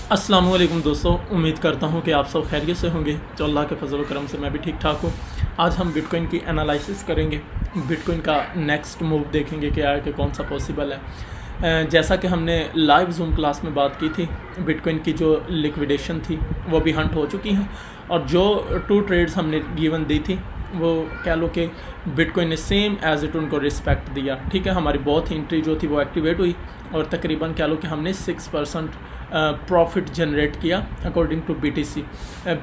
अस्सलाम वालेकुम दोस्तों, उम्मीद करता हूँ कि आप सब खैरियत से होंगे। तो अल्लाह के फजल करम से मैं भी ठीक ठाक हूँ। आज हम बिटकॉइन की एनालिसिस करेंगे, बिटकॉइन का नेक्स्ट मूव देखेंगे कि आगे कौन सा पॉसिबल है। जैसा कि हमने लाइव जूम क्लास में बात की थी, बिटकॉइन की जो लिक्विडेशन थी वो भी हंट हो चुकी है, और जो 2 ट्रेड्स हमने गिवन दी थी वो कह लो कि बिटकॉइन ने सेम एज इट उनको रिस्पेक्ट दिया। ठीक है, हमारी बहुत एंट्री जो थी वो एक्टिवेट हुई और तकरीबन कह लो कि हमने 6% प्रॉफिट जनरेट किया अकॉर्डिंग टू BTC।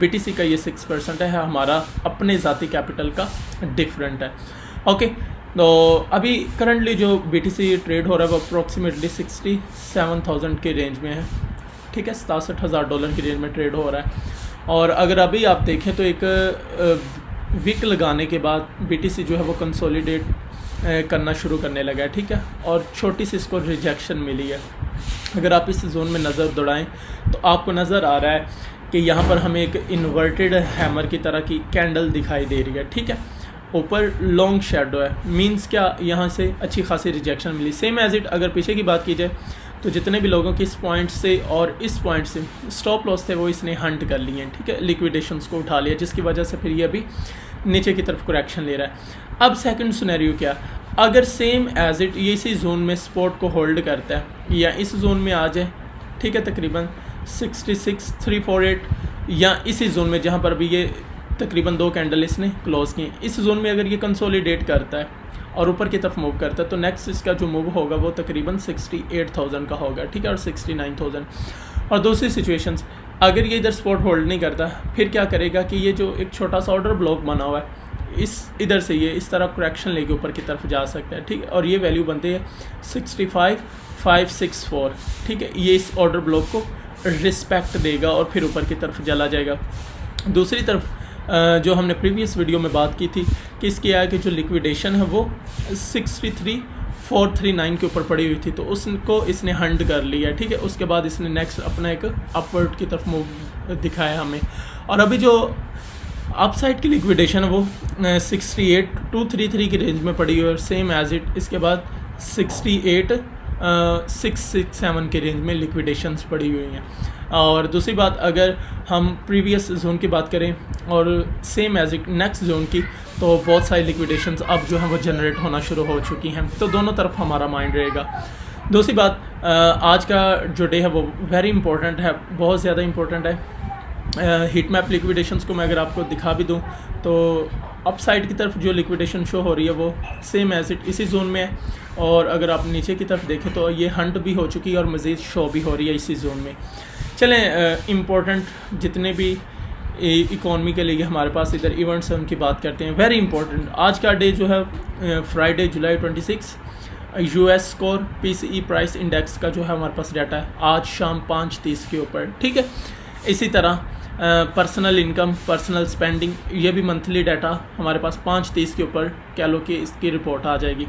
BTC का ये 6% है, हमारा अपने ज़ाती कैपिटल का डिफरेंट है। ओके, तो अभी करंटली जो BTC ट्रेड हो रहा है वो अप्रॉक्सीमेटली 67,000 के रेंज में है। ठीक है, $67,000 की रेंज में ट्रेड हो रहा है। और अगर अभी आप देखें तो एक वीक लगाने के बाद BTC जो है वो कंसोलिडेट करना शुरू करने लगा है। ठीक है, और छोटी सी इसको रिजेक्शन मिली है। अगर आप इस जोन में नज़र दौड़ाएं तो आपको नज़र आ रहा है कि यहाँ पर हमें एक इन्वर्टेड हैमर की तरह की कैंडल दिखाई दे रही है। ठीक है, ऊपर लॉन्ग शेडो है, मींस क्या यहाँ से अच्छी खासी रिजेक्शन मिली। सेम एज इट अगर पीछे की बात की जाए तो जितने भी लोगों की इस पॉइंट से और इस पॉइंट से स्टॉप लॉस थे वो इसने हंट कर लिए हैं। ठीक है, लिक्विडेशंस को उठा लिया, जिसकी वजह से फिर ये अभी नीचे की तरफ करेक्शन ले रहा है। अब सेकंड सिनेरियो क्या, अगर सेम एज इट ये इसी जोन में सपोर्ट को होल्ड करता है या इस जोन में आ जाए, ठीक है, तकरीबन 66,348 या इसी जोन में जहाँ पर भी ये तकरीबन 2 कैंडल इसने क्लोज किए, इस जोन में अगर ये कंसोलिडेट करता है और ऊपर की तरफ मूव करता है तो नेक्स्ट इसका जो मूव होगा वो तकरीबन 68,000 का होगा। ठीक है, और 69,000। और दूसरी सिचुएशंस, अगर ये इधर सपोर्ट होल्ड नहीं करता फिर क्या करेगा कि ये जो एक छोटा सा ऑर्डर ब्लॉक बना हुआ है इस इधर से ये इस तरह करेक्शन लेके ऊपर की तरफ जा सकता है। ठीक है, और ये वैल्यू बनती है 65,564। ठीक है, ये इस ऑर्डर ब्लॉक को रिस्पेक्ट देगा और फिर ऊपर की तरफ चला जाएगा। दूसरी तरफ जो हमने प्रीवियस वीडियो में बात की थी कि इसकी आगे की जो लिक्विडेशन है वो 63,439 के ऊपर पड़ी हुई थी, तो उसको इसने हंट कर लिया। ठीक है, उसके बाद इसने नेक्स्ट अपना एक अपवर्ड की तरफ मूव दिखाया हमें, और अभी जो अपसाइड की लिक्विडेशन है वो 68,233 की रेंज में पड़ी हुई है, और सेम एज इट इसके बाद 68,667 के रेंज में लिक्विडेशंस पड़ी हुई हैं। और दूसरी बात, अगर हम प्रीवियस जोन की बात करें और same as it next zone की, तो बहुत सारी लिक्विडेशंस अब जो हैं वो जनरेट होना शुरू हो चुकी हैं, तो दोनों तरफ हमारा माइंड रहेगा। दूसरी बात, आज का जो डे है वो वेरी इंपॉर्टेंट है, बहुत ज़्यादा इंपॉर्टेंट है। हीट मैप लिक्विडेशंस को मैं अगर आपको दिखा भी दूं तो अपसाइड की तरफ जो लिक्विडेशन शो हो रही है वो सेम एज इट इसी जोन में है, और अगर आप नीचे की तरफ देखें तो ये हंट भी हो चुकी है और मज़ीद शो भी हो रही है इसी जोन में। चलें, इम्पोर्टेंट जितने भी इकॉनमी के लिए हमारे पास इधर इवेंट्स हैं उनकी बात करते हैं। वेरी इंपॉर्टेंट आज का डे जो है फ्राइडे जुलाई 26, US core PCE price index का जो है हमारे पास डाटा है आज शाम 5:30 के ऊपर। ठीक है, इसी तरह पर्सनल इनकम, पर्सनल स्पेंडिंग, ये भी मंथली डाटा हमारे पास 5:30 के ऊपर कह लो कि इसकी रिपोर्ट आ जाएगी।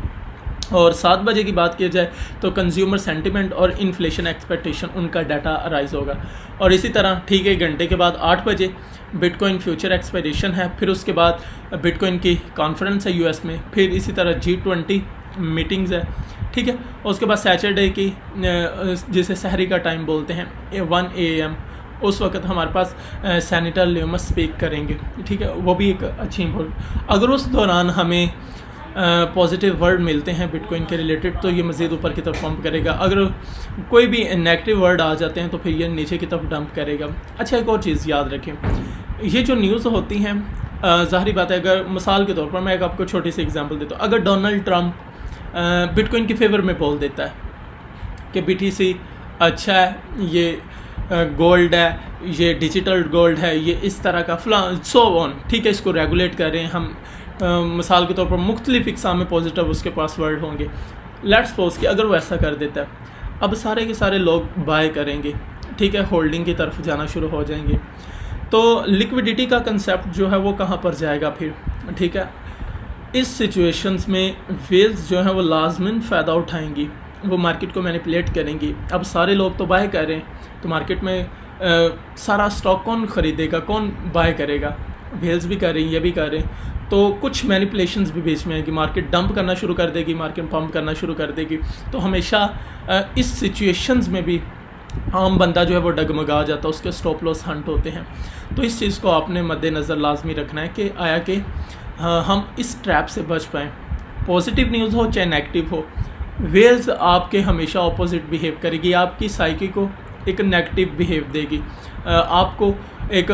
और 7 बजे की बात की जाए तो कंज्यूमर सेंटिमेंट और इन्फ्लेशन एक्सपेक्टेशन उनका डाटा अराइज होगा। और इसी तरह ठीक है, घंटे के बाद 8 बजे बिटकॉइन फ्यूचर एक्सपेक्टेशन है, फिर उसके बाद बिटकॉइन की कॉन्फ्रेंस है US में, फिर इसी तरह G20 मीटिंग्स है। ठीक है, उसके बाद सैटरडे की जिसे सहरी का टाइम बोलते हैं 1 AM, उस वक्त हमारे पास सेनेटर लेमस स्पीक करेंगे। ठीक है, वो भी एक अच्छी इम्पोर्टेंट, अगर उस दौरान हमें पॉजिटिव वर्ड मिलते हैं बिटकॉइन के रिलेटेड तो ये मज़ीद ऊपर की तरफ पंप करेगा, अगर कोई भी नेगेटिव वर्ड आ जाते हैं तो फिर ये नीचे की तरफ डंप करेगा। अच्छा, एक और चीज़ याद रखें, ये जो न्यूज़ होती हैं ज़ाहिरी बात है, अगर मिसाल के तौर पर मैं एक आपको छोटी सी एग्जांपल देता हूँ, अगर डोनाल्ड ट्रंप बिटकॉइन की फेवर में बोल देता है कि BTC अच्छा है, ये गोल्ड है, ये डिजिटल गोल्ड है, ये इस तरह का फलां सो ऑन, ठीक है, इसको रेगुलेट कर रहे हैं हम, मिसाल के तौर पर मुख्तलिफ इकसाम में पॉजिटिव उसके पास वर्ड होंगे। लेट्स सपोज कि अगर वो ऐसा कर देता है, अब सारे के सारे लोग बाय करेंगे। ठीक है, होल्डिंग की तरफ जाना शुरू हो जाएंगे, तो लिक्विडिटी का कंसेप्ट जो है वो कहाँ पर जाएगा फिर। ठीक है, इस सिचुएशंस में वेल्स जो है वो लाजमन फ़ायदा उठाएंगी, वो मार्केट को मैनिपुलेट करेंगी। अब सारे लोग तो बाय कर रहे हैं, तो मार्केट में सारा स्टॉक कौन ख़रीदेगा, कौन बाय करेगा, वेल्स भी कर रही हैं, ये भी कर रहे हैं, तो कुछ मैनिपुलेशंस भी बीच में आएगी, मार्केट डंप करना शुरू कर देगी, मार्केट पंप करना शुरू कर देगी। तो हमेशा इस सिचुएशंस में भी आम बंदा जो है वो डगमगा जाता है, उसके स्टॉप लॉस हंट होते हैं। तो इस चीज़ को आपने मद्देनज़र लाजमी रखना है कि आया कि हम इस ट्रैप से बच पाएँ। पॉजिटिव न्यूज़ हो चाहे नेगेटिव हो, वेल्स आपके हमेशा ऑपोजिट बिहेव करेगी, आपकी साइकी को एक नेगेटिव बिहेव देगी, आपको एक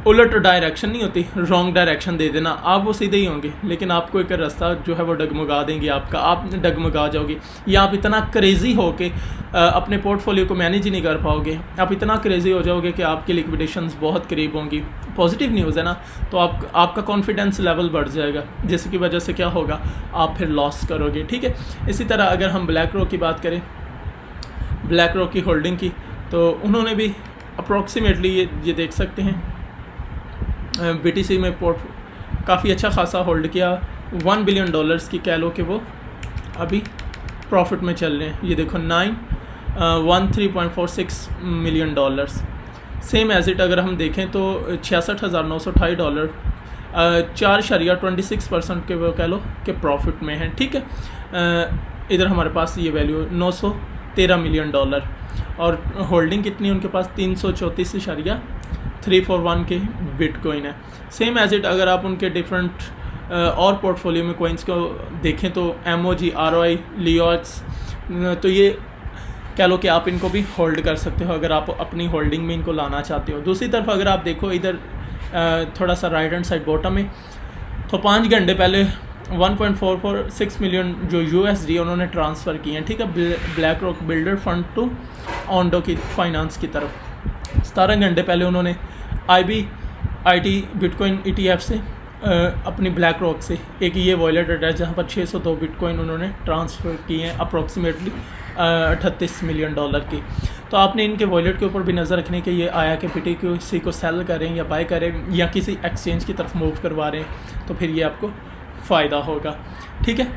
उलट डायरेक्शन नहीं होती, रॉन्ग डायरेक्शन दे देना, आप वो सीधे ही होंगे लेकिन आपको एक रास्ता जो है वो डगमगा देंगे आपका, आप डगमगा जाओगे, या आप इतना क्रेज़ी हो के अपने पोर्टफोलियो को मैनेज ही नहीं कर पाओगे, आप इतना क्रेज़ी हो जाओगे कि आपकी लिक्विडेशंस बहुत करीब होंगी। पॉजिटिव न्यूज़ है ना, तो आपका कॉन्फिडेंस लेवल बढ़ जाएगा, जिसकी वजह से क्या होगा, आप फिर लॉस करोगे। ठीक है, इसी तरह अगर हम ब्लैक रॉक की बात करें, ब्लैक रॉक की होल्डिंग की, तो उन्होंने भी अप्रॉक्सीमेटली ये देख सकते हैं BTC में काफ़ी अच्छा खासा होल्ड किया, $1 बिलियन की कह लो कि वो अभी प्रॉफिट में चल रहे हैं। ये देखो 13.46 million dollars. Same as it अगर हम देखें तो $66,928, 4.26% के वो कह लो कि प्रॉफिट में है। ठीक है, इधर हमारे पास ये वैल्यू $913 मिलियन, और होल्डिंग कितनी है उनके पास, 334.341 के बिटकॉइन है। सेम एज इट अगर आप उनके डिफरेंट और पोर्टफोलियो में कोइंस को देखें तो MOG, ROI, लियोक्स, तो ये कह लो कि आप इनको भी होल्ड कर सकते हो अगर आप अपनी होल्डिंग में इनको लाना चाहते हो। दूसरी तरफ अगर आप देखो इधर थोड़ा सा राइट हैंड साइड बॉटम में, तो 5 घंटे पहले 1.446 मिलियन जो USD उन्होंने ट्रांसफ़र किए हैं। ठीक है, BlackRock builder fund to Ondo की फाइनेंस की तरफ। 17 घंटे पहले उन्होंने IBIT बिटकॉइन ETF से अपनी ब्लैक रॉक से एक ये वॉलेट एड्रेस जहाँ पर 602 बिटकॉइन उन्होंने ट्रांसफ़र किए हैं, अप्रॉक्सीमेटली $38 मिलियन की। तो आपने इनके वॉलेट के ऊपर भी नज़र रखनी कि ये आया कि BTC को सेल करें या बाय करें या किसी एक्सचेंज की तरफ मूव करवा रहे हैं, तो फिर ये आपको फ़ायदा होगा। ठीक है।